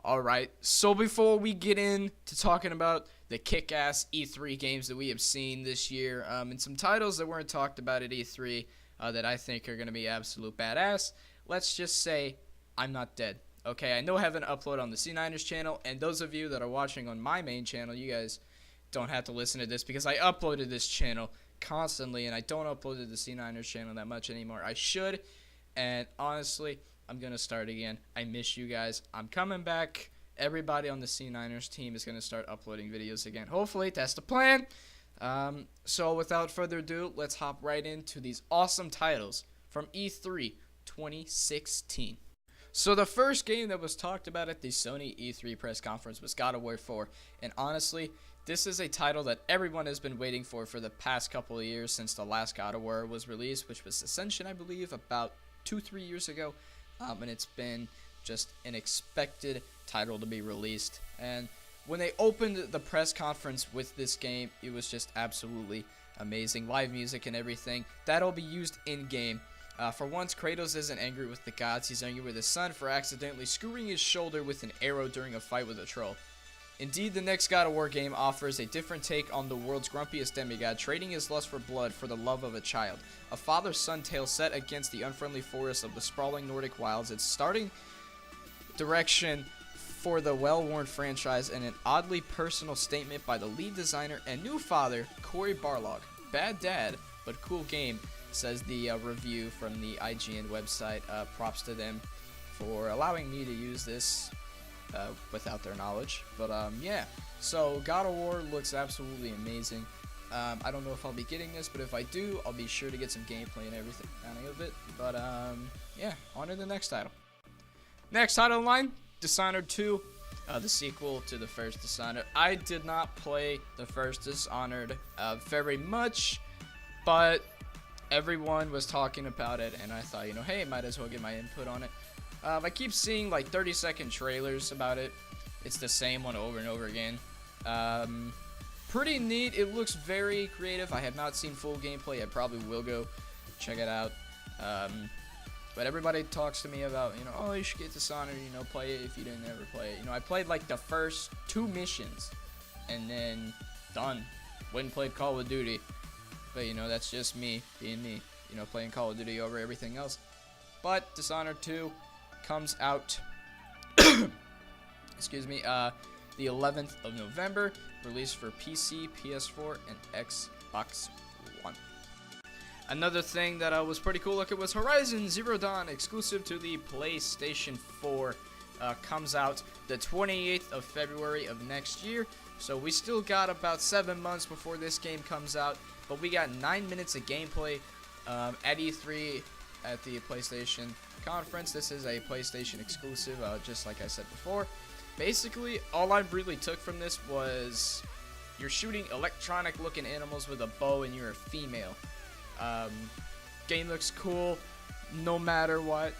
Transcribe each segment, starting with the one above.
Alright, so before we get into talking about the kick-ass E3 games that we have seen this year, and some titles that weren't talked about at E3 that I think are going to be absolute badass, let's just say I'm not dead. Okay, I know I have an upload on the C9ers channel, and those of you that are watching on my main channel, you guys don't have to listen to this because I uploaded this channel constantly, and I don't upload to the C9ers channel that much anymore. I should, and honestly, I'm going to start again. I miss you guys. I'm coming back. Everybody on the C9ers team is going to start uploading videos again. Hopefully, that's the plan. So without further ado, let's hop right into these awesome titles from E3 2016. So the first game that was talked about at the Sony E3 press conference was God of War 4. And honestly, this is a title that everyone has been waiting for the past couple of years since the last God of War was released, which was Ascension, I believe, about 2-3 years ago. And it's been just an expected title to be released. And when they opened the press conference with this game, it was just absolutely amazing. Live music and everything. That'll be used in-game. For once, Kratos isn't angry with the gods. He's angry with his son for accidentally skewering his shoulder with an arrow during a fight with a troll. Indeed, the next God of War game offers a different take on the world's grumpiest demigod, trading his lust for blood for the love of a child. A father-son tale set against the unfriendly forests of the sprawling Nordic wilds. It's starting direction for the well-worn franchise and an oddly personal statement by the lead designer and new father, Cory Barlog. Bad dad, but cool game, says the review from the IGN website. Props to them for allowing me to use this without their knowledge. But yeah, so God of War looks absolutely amazing. I don't know if I'll be getting this, but if I do, I'll be sure to get some gameplay and everything out of it. But yeah, on to the next title. Next title in line, Dishonored II, the sequel to the first Dishonored. I did not play the first Dishonored very much, but everyone was talking about it, and I thought, you know, hey, might as well get my input on it. I keep seeing like 30-second trailers about it. It's the same one over and over again. Pretty neat. It looks very creative. I have not seen full gameplay. I probably will go check it out. But everybody talks to me about, you know, oh, you should get Dishonored, you know, play it if you didn't ever play it. You know, I played like the first 2 missions and then done. Went and played Call of Duty. But, you know, that's just me being me, you know, playing Call of Duty over everything else. But Dishonored 2 comes out, excuse me, the 11th of November, released for PC, PS4, and Xbox One. Another thing that was pretty cool looking was Horizon Zero Dawn, exclusive to the PlayStation 4, comes out the 28th of February of next year. So we still got about 7 months before this game comes out, but we got 9 minutes of gameplay at E3 at the PlayStation conference. This is a PlayStation exclusive, just like I said before. Basically, all I really took from this was you're shooting electronic looking animals with a bow and you're a female. Game looks cool no matter what.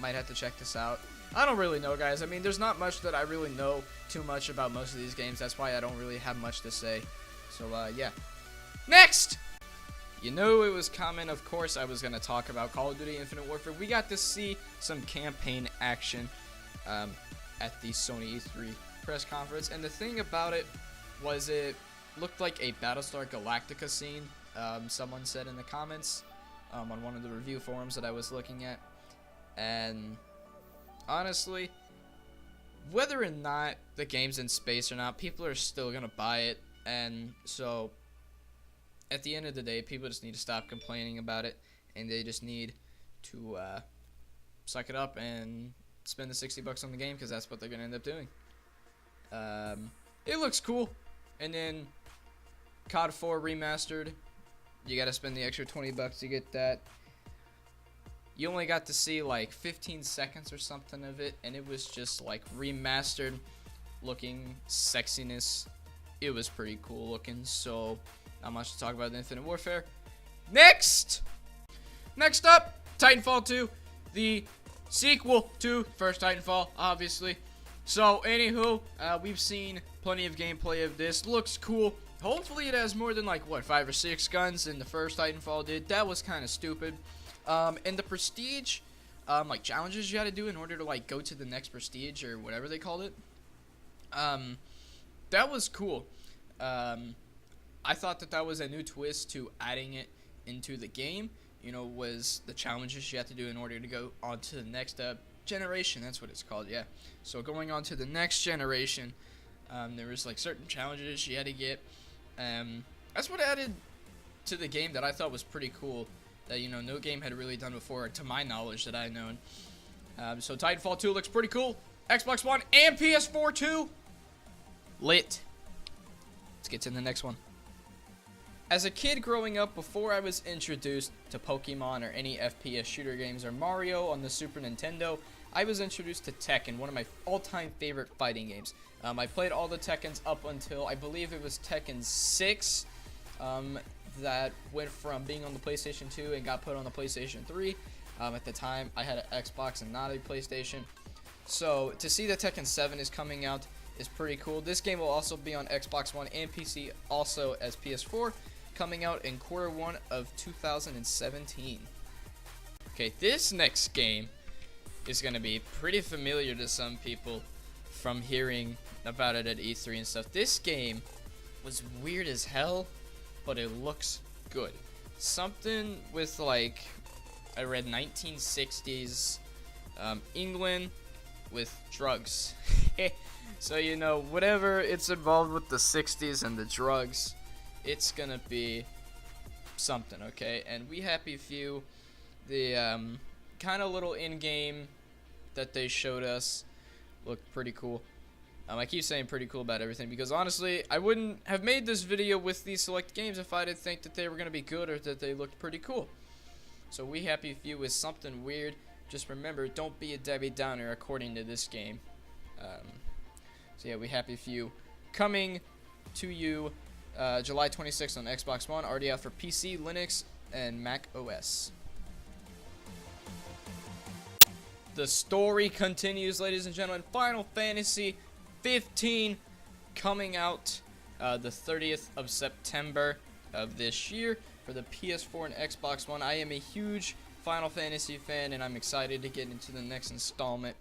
Might have to check this out. I don't really know, guys. I mean, there's not much that I really know too much about most of these games. That's why I don't really have much to say. So yeah. Next! You know it was coming. Of course I was going to talk about Call of Duty Infinite Warfare. We got to see some campaign action at the Sony E3 press conference. And the thing about it was it looked like a Battlestar Galactica scene, someone said in the comments on one of the review forums that I was looking at. And honestly, whether or not the game's in space or not, people are still going to buy it. And so at the end of the day, people just need to stop complaining about it, and they just need to suck it up and spend the $60 on the game, because that's what they're going to end up doing. It looks cool. And then COD 4 remastered, you got to spend the extra $20 to get that. You only got to see like 15 seconds or something of it, and it was just like remastered looking sexiness. It was pretty cool looking, so not much to talk about in Infinite Warfare. Next up, Titanfall 2, the sequel to first Titanfall, obviously. So, anywho, we've seen plenty of gameplay of this. Looks cool. Hopefully it has more than, like, what, 5 or 6 guns than the first Titanfall did. That was kind of stupid. And the Prestige, like challenges you had to do in order to like go to the next prestige or whatever they called it. That was cool. I thought that was a new twist to adding it into the game. You know, was the challenges you had to do in order to go on to the next generation. That's what it's called, yeah. So going on to the next generation, there was like certain challenges you had to get. That's what added to the game that I thought was pretty cool. That, you know, no game had really done before, to my knowledge, that I'd known. So Titanfall 2 looks pretty cool. Xbox One and PS4 too. Lit. Let's get to the next one. As a kid growing up, before I was introduced to Pokemon or any FPS shooter games or Mario on the Super Nintendo, I was introduced to Tekken, one of my all-time favorite fighting games. I played all the Tekkens up until, I believe it was Tekken 6, that went from being on the PlayStation 2 and got put on the PlayStation 3. At the time, I had an Xbox and not a PlayStation. So, to see that Tekken 7 is coming out is pretty cool. This game will also be on Xbox One and PC, also as PS4, coming out in Q1 of 2017. Okay, this next game is going to be pretty familiar to some people from hearing about it at E3 and stuff. This game was weird as hell, but it looks good. Something with, like, I read 1960s England with drugs. So, you know, whatever it's involved with the 60s and the drugs, it's gonna be something, okay? And We Happy Few, the kind of little in-game that they showed us looked pretty cool. I keep saying pretty cool about everything because honestly, I wouldn't have made this video with these select games if I didn't think that they were gonna be good or that they looked pretty cool. So We Happy Few is something weird. Just remember, don't be a Debbie Downer according to this game. So yeah, We Happy Few coming to you July 26th on Xbox One, already out for PC, Linux, and Mac OS. The story continues, ladies and gentlemen. Final Fantasy 15 coming out the 30th of September of this year for the PS4 and Xbox One. I am a huge Final Fantasy fan, and I'm excited to get into the next installment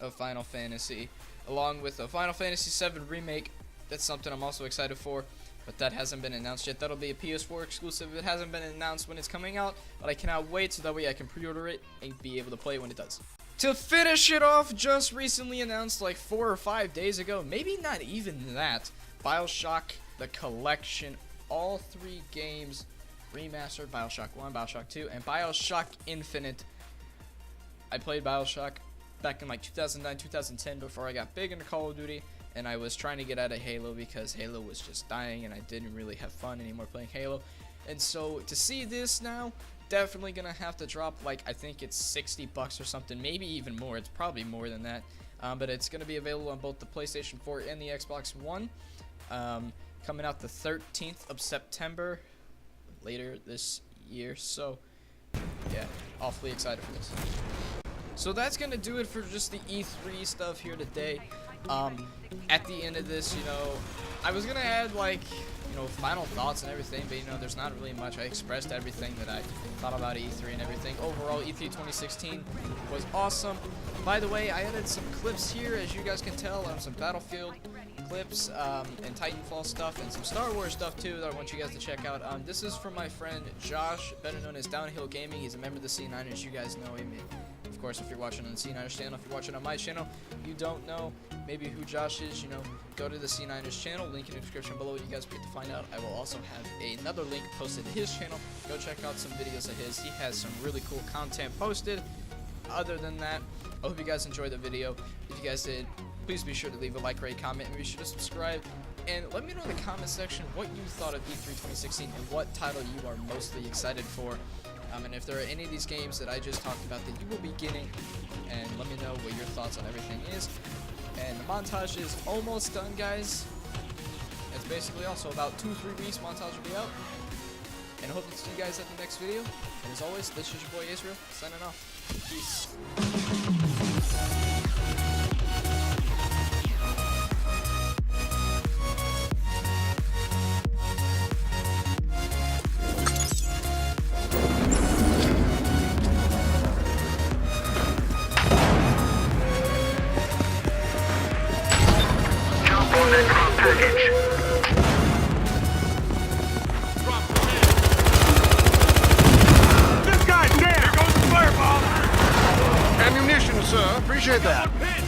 of Final Fantasy, along with a Final Fantasy VII Remake. That's something I'm also excited for, but that hasn't been announced yet. That'll be a PS4 exclusive. It hasn't been announced when it's coming out, but I cannot wait so that way I can pre-order it and be able to play it when it does. To finish it off, just recently announced like 4 or 5 days ago, maybe not even that, Bioshock the Collection, all 3 games remastered, Bioshock 1, Bioshock 2, and Bioshock Infinite. I played Bioshock back in like 2009, 2010 before I got big into Call of Duty, and I was trying to get out of Halo because Halo was just dying and I didn't really have fun anymore playing Halo. And so to see this now, definitely gonna have to drop, like, I think it's $60 or something, maybe even more. It's probably more than that, but it's gonna be available on both the PlayStation 4 and the Xbox One, coming out the 13th of September later this year. So yeah, awfully excited for this. So that's gonna do it for just the E3 stuff here today. At the end of this, you know, I was gonna add, like, you know, final thoughts and everything, but you know, there's not really much. I expressed everything that I thought about E3 and everything. Overall, E3 2016 was awesome. By the way, I added some clips here, as you guys can tell, some Battlefield clips, and Titanfall stuff, and some Star Wars stuff too that I want you guys to check out. This is from my friend Josh, better known as Downhill Gaming. He's a member of the C9ers. You guys know him. Of course, if you're watching on the C9ers channel, if you're watching on my channel, you don't know maybe who Josh is, you know, go to the C9ers channel, link in the description below. You guys get to find out. I will also have another link posted to his channel. Go check out some videos of his. He has some really cool content posted. Other than that, I hope you guys enjoyed the video. If you guys did, please be sure to leave a like, rate, comment, and be sure to subscribe. And let me know in the comment section what you thought of E3 2016 and what title you are mostly excited for. And if there are any of these games that I just talked about that you will be getting, and let me know what your thoughts on everything is. And the montage is almost done, guys. It's basically also about 2-3 weeks montage will be out. And I hope to see you guys at the next video. And as always, this is your boy Azrael, signing off. Peace. on that drop package. This guy's dead! Here goes the fireball! Ammunition, sir. Appreciate that.